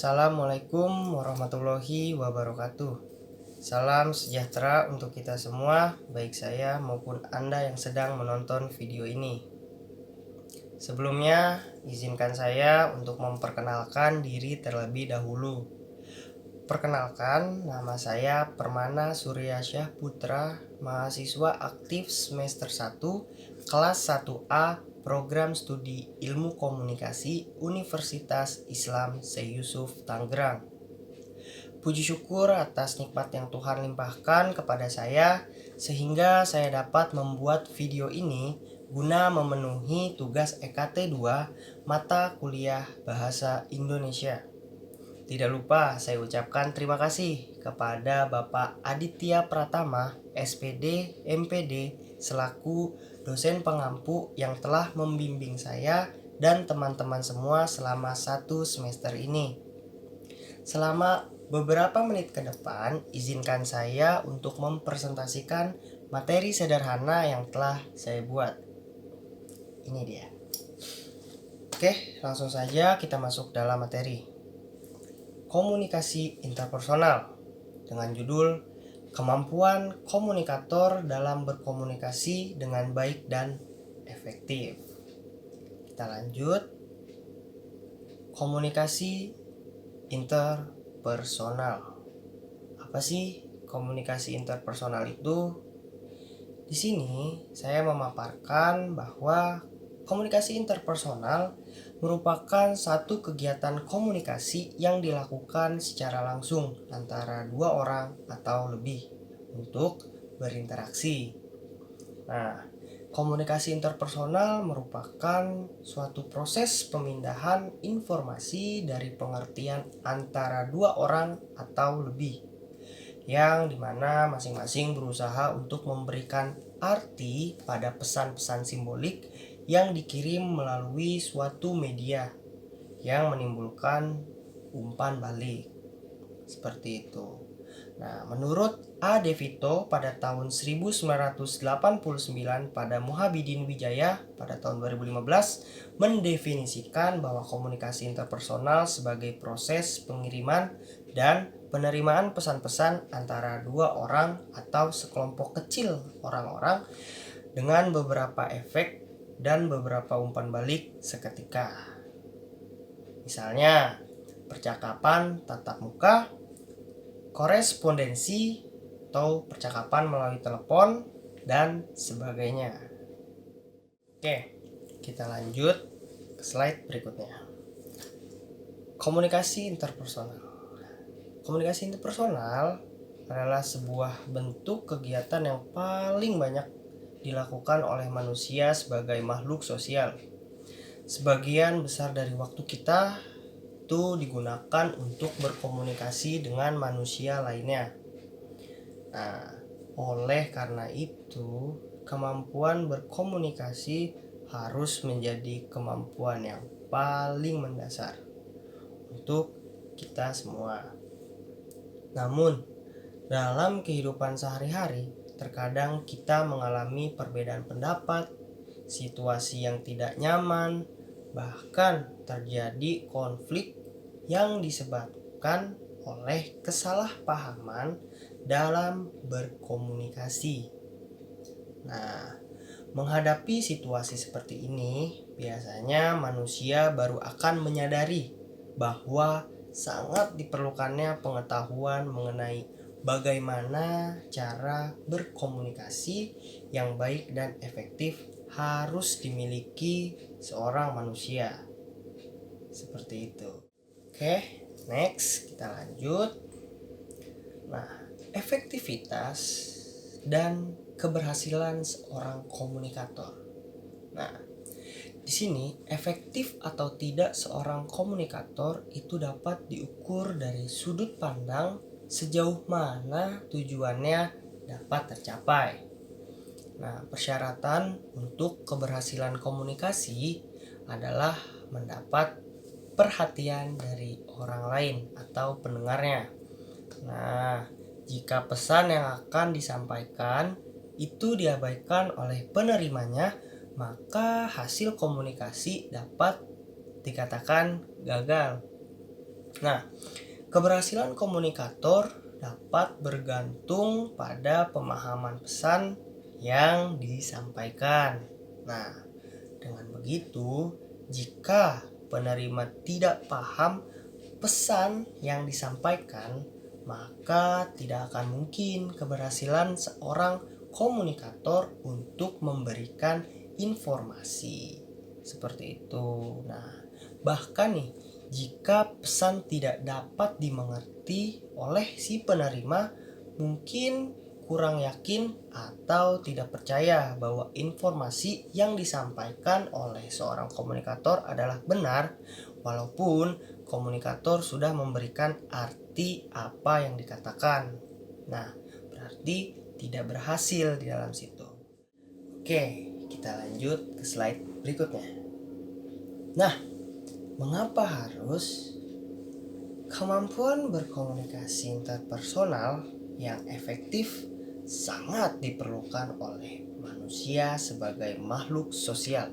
Assalamualaikum warahmatullahi wabarakatuh. Salam sejahtera untuk kita semua, baik saya maupun Anda yang sedang menonton video ini. Sebelumnya, izinkan saya untuk memperkenalkan diri terlebih dahulu. Perkenalkan, nama saya Permana Suryasyah Putra, mahasiswa aktif semester 1, kelas 1A, Program Studi Ilmu Komunikasi Universitas Islam Syekh Yusuf Tangerang. Puji syukur atas nikmat yang Tuhan limpahkan kepada saya sehingga saya dapat membuat video ini guna memenuhi tugas EKT 2 mata kuliah Bahasa Indonesia. Tidak lupa saya ucapkan terima kasih kepada Bapak Aditya Pratama, SPD, MPD, selaku dosen pengampu yang telah membimbing saya dan teman-teman semua selama 1 semester ini. Selama beberapa menit ke depan, izinkan saya untuk mempresentasikan materi sederhana yang telah saya buat. Ini dia. Oke, langsung saja kita masuk dalam materi. Komunikasi interpersonal dengan judul Kemampuan Komunikator dalam Berkomunikasi dengan Baik dan Efektif. Kita lanjut. Komunikasi interpersonal. Apa sih komunikasi interpersonal itu? Di sini saya memaparkan bahwa komunikasi interpersonal merupakan satu kegiatan komunikasi yang dilakukan secara langsung antara dua orang atau lebih untuk berinteraksi. Nah, komunikasi interpersonal merupakan suatu proses pemindahan informasi dari pengertian antara dua orang atau lebih, yang dimana masing-masing berusaha untuk memberikan arti pada pesan-pesan simbolik yang dikirim melalui suatu media yang menimbulkan umpan balik. Seperti itu. Nah, menurut A. De Vito pada tahun 1989 pada Muhabidin Wijaya pada tahun 2015 mendefinisikan bahwa komunikasi interpersonal sebagai proses pengiriman dan penerimaan pesan-pesan antara dua orang atau sekelompok kecil orang-orang dengan beberapa efek dan beberapa umpan balik seketika. Misalnya, percakapan tatap muka, korespondensi atau percakapan melalui telepon dan sebagainya. Oke, kita lanjut ke slide berikutnya. Komunikasi interpersonal. Komunikasi interpersonal adalah sebuah bentuk kegiatan yang paling banyak dilakukan oleh manusia sebagai makhluk sosial. Sebagian besar dari waktu kita itu digunakan untuk berkomunikasi dengan manusia lainnya. Nah, oleh karena itu, kemampuan berkomunikasi harus menjadi kemampuan yang paling mendasar untuk kita semua. Namun, dalam kehidupan sehari-hari, terkadang kita mengalami perbedaan pendapat, situasi yang tidak nyaman, bahkan terjadi konflik yang disebabkan oleh kesalahpahaman dalam berkomunikasi. Nah, menghadapi situasi seperti ini, biasanya manusia baru akan menyadari bahwa sangat diperlukannya pengetahuan mengenai bagaimana cara berkomunikasi yang baik dan efektif harus dimiliki seorang manusia. Seperti itu. Oke, next kita lanjut. Nah, efektivitas dan keberhasilan seorang komunikator. Nah, di sini efektif atau tidak seorang komunikator itu dapat diukur dari sudut pandang sejauh mana tujuannya dapat tercapai. Nah, persyaratan untuk keberhasilan komunikasi adalah mendapat perhatian dari orang lain atau pendengarnya. Nah, jika pesan yang akan disampaikan itu diabaikan oleh penerimanya, maka hasil komunikasi dapat dikatakan gagal. Nah, keberhasilan komunikator dapat bergantung pada pemahaman pesan yang disampaikan. Nah, dengan begitu, jika penerima tidak paham pesan yang disampaikan, maka tidak akan mungkin keberhasilan seorang komunikator untuk memberikan informasi. Seperti itu. Nah, bahkan nih, jika pesan tidak dapat dimengerti oleh si penerima, mungkin kurang yakin atau tidak percaya bahwa informasi yang disampaikan oleh seorang komunikator adalah benar, walaupun komunikator sudah memberikan arti apa yang dikatakan. Nah, berarti tidak berhasil di dalam situ. Oke, kita lanjut ke slide berikutnya. Nah, mengapa harus kemampuan berkomunikasi interpersonal yang efektif sangat diperlukan oleh manusia sebagai makhluk sosial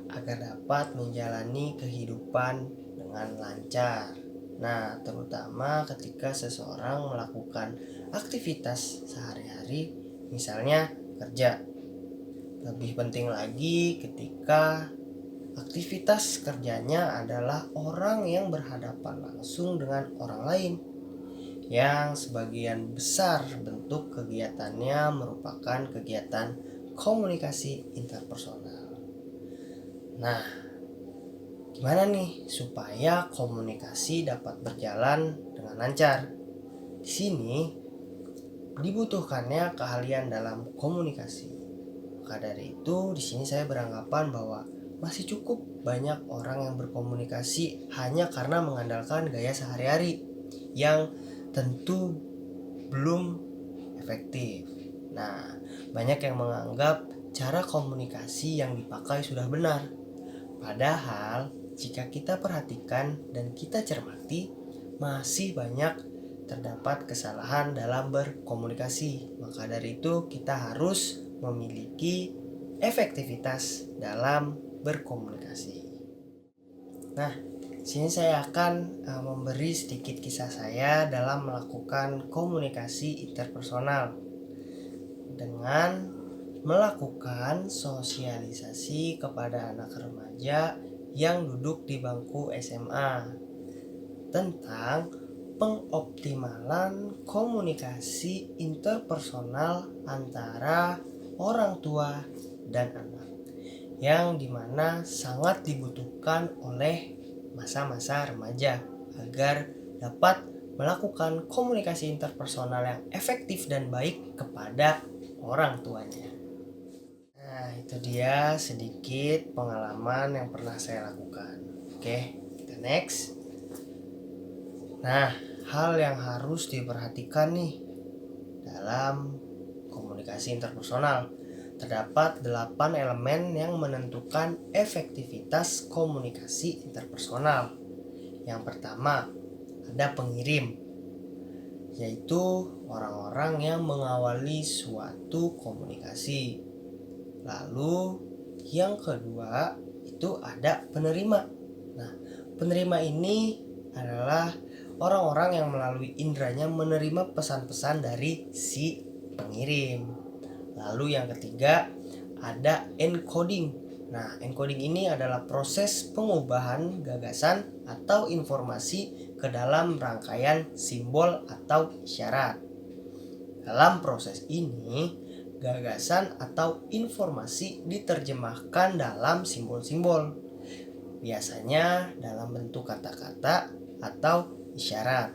agar dapat menjalani kehidupan dengan lancar. Nah, terutama ketika seseorang melakukan aktivitas sehari-hari, misalnya kerja. Lebih penting lagi ketika aktivitas kerjanya adalah orang yang berhadapan langsung dengan orang lain, yang sebagian besar bentuk kegiatannya merupakan kegiatan komunikasi interpersonal. Nah, gimana nih supaya komunikasi dapat berjalan dengan lancar? Di sini dibutuhkannya keahlian dalam komunikasi. Maka dari itu, di sini saya beranggapan bahwa masih cukup banyak orang yang berkomunikasi hanya karena mengandalkan gaya sehari-hari yang tentu belum efektif. Nah, banyak yang menganggap cara komunikasi yang dipakai sudah benar. Padahal, jika kita perhatikan dan kita cermati, masih banyak terdapat kesalahan dalam berkomunikasi. Maka dari itu, kita harus memiliki efektivitas dalam berkomunikasi. Nah, sini saya akan memberi sedikit kisah saya dalam melakukan komunikasi interpersonal dengan melakukan sosialisasi kepada anak remaja yang duduk di bangku SMA tentang pengoptimalan komunikasi interpersonal antara orang tua dan anak, yang dimana sangat dibutuhkan oleh masa-masa remaja agar dapat melakukan komunikasi interpersonal yang efektif dan baik kepada orang tuanya. Nah, itu dia sedikit pengalaman yang pernah saya lakukan. Oke, kita next. Nah, hal yang harus diperhatikan nih dalam komunikasi interpersonal. Terdapat 8 elemen yang menentukan efektivitas komunikasi interpersonal. Yang pertama, ada pengirim, yaitu orang-orang yang mengawali suatu komunikasi. Lalu, yang kedua itu ada penerima. Nah, penerima ini adalah orang-orang yang melalui indranya menerima pesan-pesan dari si pengirim. Lalu yang ketiga ada encoding. Nah, encoding ini adalah proses pengubahan gagasan atau informasi ke dalam rangkaian simbol atau isyarat. Dalam proses ini, gagasan atau informasi diterjemahkan dalam simbol-simbol, biasanya dalam bentuk kata-kata atau isyarat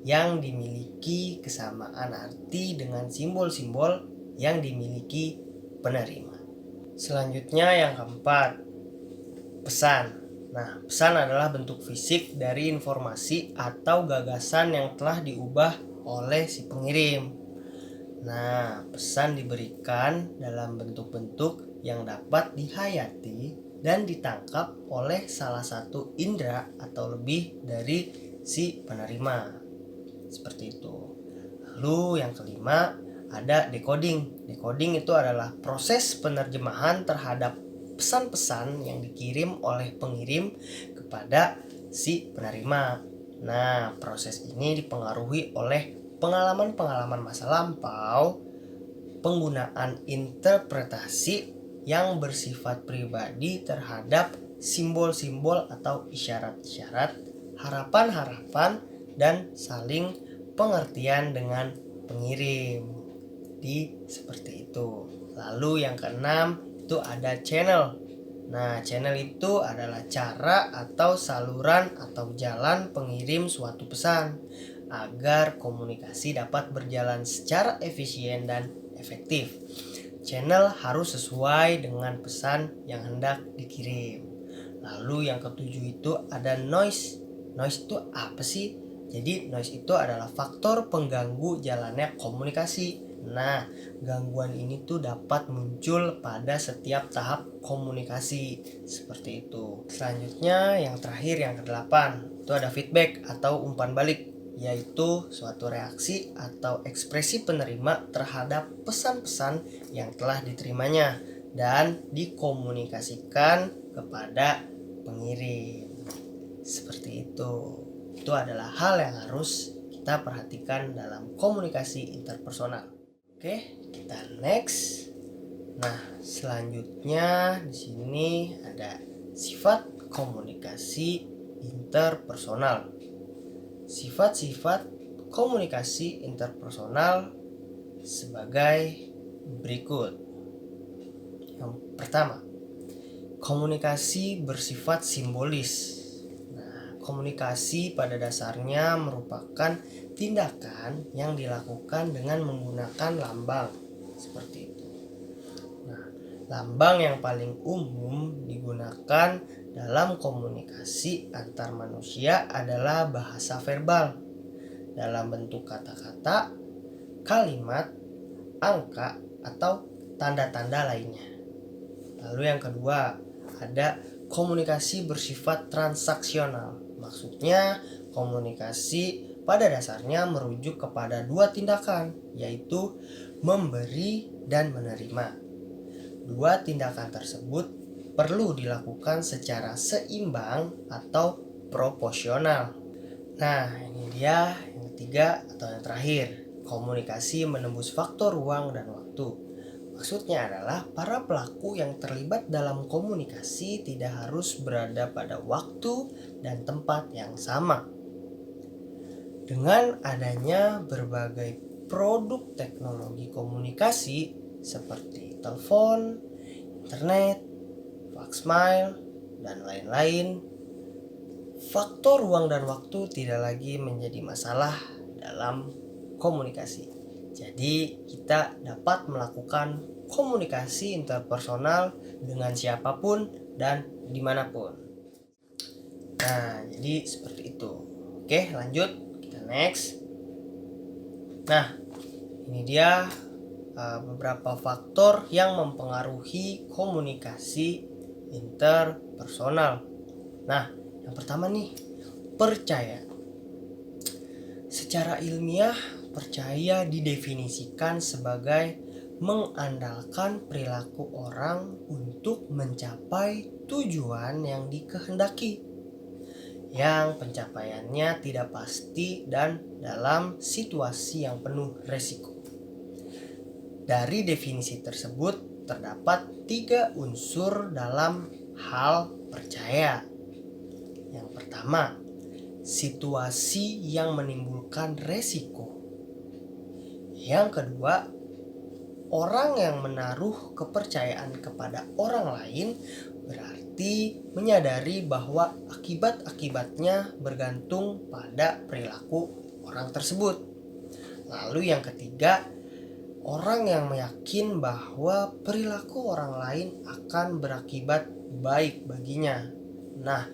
yang dimiliki kesamaan arti dengan simbol-simbol yang dimiliki penerima. Selanjutnya yang keempat, pesan. Nah, pesan adalah bentuk fisik dari informasi atau gagasan yang telah diubah oleh si pengirim. Nah, pesan diberikan dalam bentuk-bentuk yang dapat dihayati dan ditangkap oleh salah satu indera atau lebih dari si penerima. Seperti itu. Lalu yang kelima ada decoding. Decoding itu adalah proses penerjemahan terhadap pesan-pesan yang dikirim oleh pengirim kepada si penerima. Nah, proses ini dipengaruhi oleh pengalaman-pengalaman masa lampau, penggunaan interpretasi yang bersifat pribadi terhadap simbol-simbol atau isyarat-isyarat, harapan-harapan, dan saling pengertian dengan pengirim. Jadi seperti itu. Lalu yang keenam itu ada channel. Nah, channel itu adalah cara atau saluran atau jalan pengirim suatu pesan agar komunikasi dapat berjalan secara efisien dan efektif. Channel harus sesuai dengan pesan yang hendak dikirim. Lalu yang ketujuh itu ada noise. Noise itu apa sih? Jadi noise itu adalah faktor pengganggu jalannya komunikasi. Nah, gangguan ini tuh dapat muncul pada setiap tahap komunikasi seperti itu. Selanjutnya yang terakhir yang kedelapan itu ada feedback atau umpan balik, yaitu suatu reaksi atau ekspresi penerima terhadap pesan-pesan yang telah diterimanya dan dikomunikasikan kepada pengirim. Seperti itu. Itu adalah hal yang harus kita perhatikan dalam komunikasi interpersonal. Oke, kita next. Nah, selanjutnya di sini ada sifat komunikasi interpersonal. Sifat-sifat komunikasi interpersonal sebagai berikut. Yang pertama, komunikasi bersifat simbolis. Nah, komunikasi pada dasarnya merupakan tindakan yang dilakukan dengan menggunakan lambang seperti itu. Nah, lambang yang paling umum digunakan dalam komunikasi antar manusia adalah bahasa verbal dalam bentuk kata-kata, kalimat, angka, atau tanda-tanda lainnya. Lalu yang kedua, ada komunikasi bersifat transaksional. Maksudnya, komunikasi pada dasarnya merujuk kepada dua tindakan, yaitu memberi dan menerima. Dua tindakan tersebut perlu dilakukan secara seimbang atau proporsional. Nah, ini dia yang ketiga atau yang terakhir, komunikasi menembus faktor ruang dan waktu. Maksudnya adalah para pelaku yang terlibat dalam komunikasi tidak harus berada pada waktu dan tempat yang sama. Dengan adanya berbagai produk teknologi komunikasi seperti telepon, internet, faxmail, dan lain-lain, faktor ruang dan waktu tidak lagi menjadi masalah dalam komunikasi. Jadi kita dapat melakukan komunikasi interpersonal dengan siapapun dan dimanapun. Nah, jadi seperti itu. Oke, lanjut. Kita next. Nah, ini dia beberapa faktor yang mempengaruhi komunikasi interpersonal. Nah, yang pertama nih, percaya. Secara ilmiah, percaya didefinisikan sebagai mengandalkan perilaku orang untuk mencapai tujuan yang dikehendaki, yang pencapaiannya tidak pasti dan dalam situasi yang penuh resiko. Dari definisi tersebut terdapat 3 unsur dalam hal percaya. Yang pertama, situasi yang menimbulkan resiko. Yang kedua, orang yang menaruh kepercayaan kepada orang lain berarti menyadari bahwa akibat-akibatnya bergantung pada perilaku orang tersebut. Lalu yang ketiga, orang yang meyakin bahwa perilaku orang lain akan berakibat baik baginya. Nah,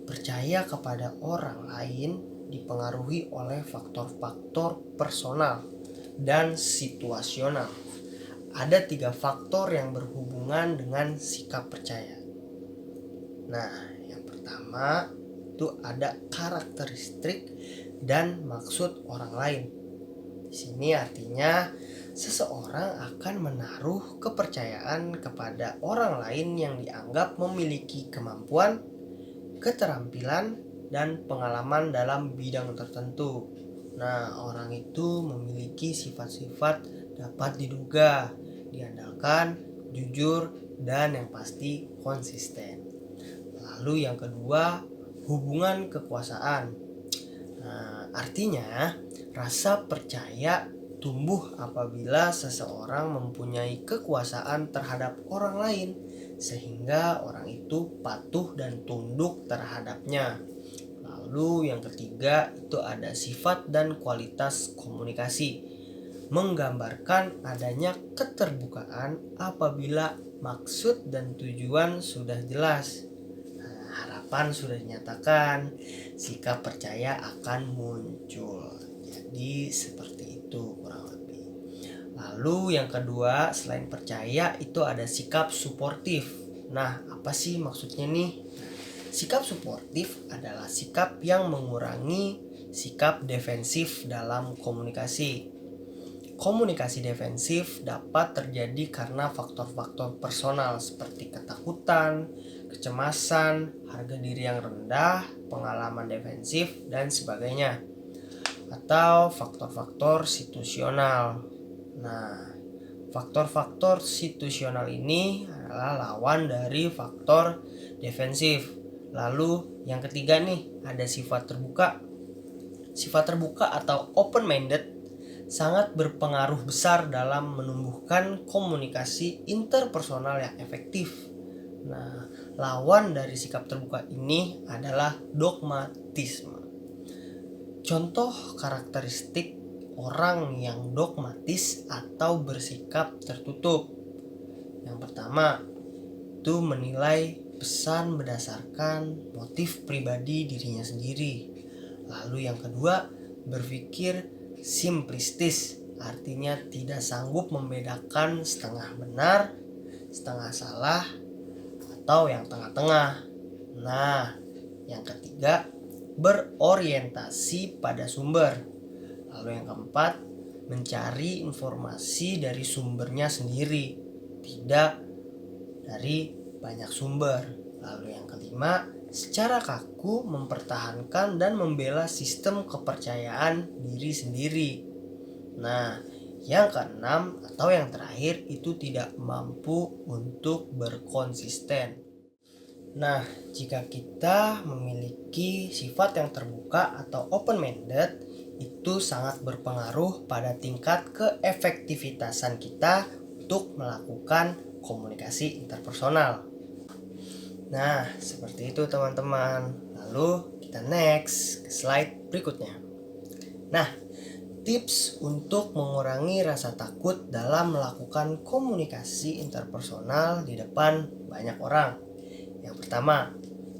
percaya kepada orang lain dipengaruhi oleh faktor-faktor personal dan situasional. Ada 3 faktor yang berhubungan dengan sikap percaya. Nah, yang pertama itu ada karakteristik dan maksud orang lain. Di sini artinya seseorang akan menaruh kepercayaan kepada orang lain yang dianggap memiliki kemampuan, keterampilan, dan pengalaman dalam bidang tertentu. Nah, orang itu memiliki sifat-sifat dapat diduga, diandalkan, jujur, dan yang pasti konsisten. Lalu yang kedua, hubungan kekuasaan. Nah, artinya rasa percaya tumbuh apabila seseorang mempunyai kekuasaan terhadap orang lain, sehingga orang itu patuh dan tunduk terhadapnya. Lalu yang ketiga itu ada sifat dan kualitas komunikasi, menggambarkan adanya keterbukaan apabila maksud dan tujuan sudah jelas. Harapan sudah dinyatakan, sikap percaya akan muncul. Jadi seperti itu kurang lebih. Lalu yang kedua, selain percaya itu ada sikap suportif. Nah, apa sih maksudnya nih? Sikap suportif adalah sikap yang mengurangi sikap defensif dalam komunikasi. Komunikasi defensif dapat terjadi karena faktor-faktor personal seperti ketakutan, kecemasan, harga diri yang rendah, pengalaman defensif, dan sebagainya. Atau faktor-faktor situasional. Nah, faktor-faktor situasional ini adalah lawan dari faktor defensif. Lalu yang ketiga nih, ada sifat terbuka. Sifat terbuka atau open-minded sangat berpengaruh besar dalam menumbuhkan komunikasi interpersonal yang efektif. Nah, lawan dari sikap terbuka ini adalah dogmatisme. Contoh karakteristik orang yang dogmatis atau bersikap tertutup. Yang pertama, itu menilai pesan berdasarkan motif pribadi dirinya sendiri. Lalu yang kedua, berpikir simplistis, artinya tidak sanggup membedakan setengah benar, setengah salah, atau yang tengah-tengah. Nah, yang ketiga, berorientasi pada sumber. Lalu yang keempat, mencari informasi dari sumbernya sendiri, tidak dari banyak sumber. Lalu yang kelima, secara kaku mempertahankan dan membela sistem kepercayaan diri sendiri. Nah, yang keenam atau yang terakhir itu tidak mampu untuk berkonsisten. Nah, jika kita memiliki sifat yang terbuka atau open-minded, itu sangat berpengaruh pada tingkat keefektivitasan kita untuk melakukan komunikasi interpersonal. Nah, seperti itu teman-teman. Lalu kita next ke slide berikutnya. Nah, tips untuk mengurangi rasa takut dalam melakukan komunikasi interpersonal di depan banyak orang. Yang pertama,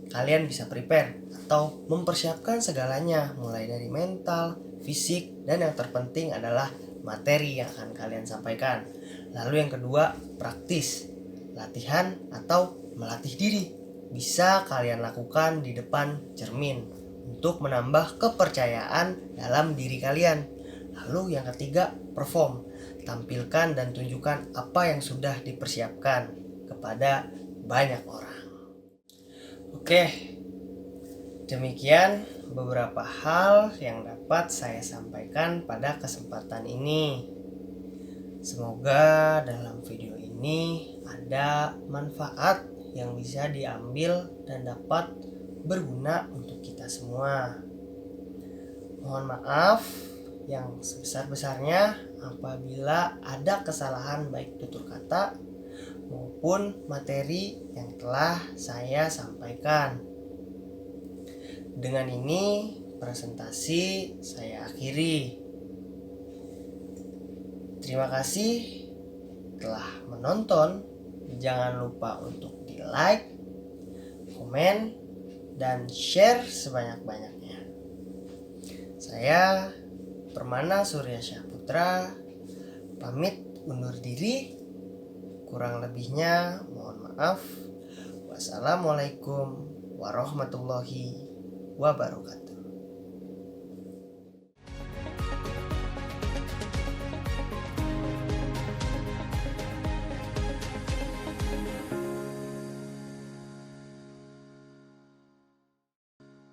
kalian bisa prepare atau mempersiapkan segalanya, mulai dari mental, fisik, dan yang terpenting adalah materi yang akan kalian sampaikan. Lalu yang kedua, praktis, latihan atau melatih diri. Bisa kalian lakukan di depan cermin untuk menambah kepercayaan dalam diri kalian. Lalu yang ketiga, perform, tampilkan dan tunjukkan apa yang sudah dipersiapkan kepada banyak orang. Oke, demikian beberapa hal yang dapat saya sampaikan pada kesempatan ini. Semoga dalam video ini ada manfaat yang bisa diambil dan dapat berguna untuk kita semua. Mohon maaf yang sebesar-besarnya apabila ada kesalahan baik tutur kata maupun materi yang telah saya sampaikan. Dengan ini presentasi saya akhiri. Terima kasih telah menonton. Jangan lupa untuk di like, komen, dan share sebanyak-banyaknya. Saya Permana Suryasyah Putra pamit undur diri. Kurang lebihnya mohon maaf. Wassalamualaikum warahmatullahi wabarakatuh.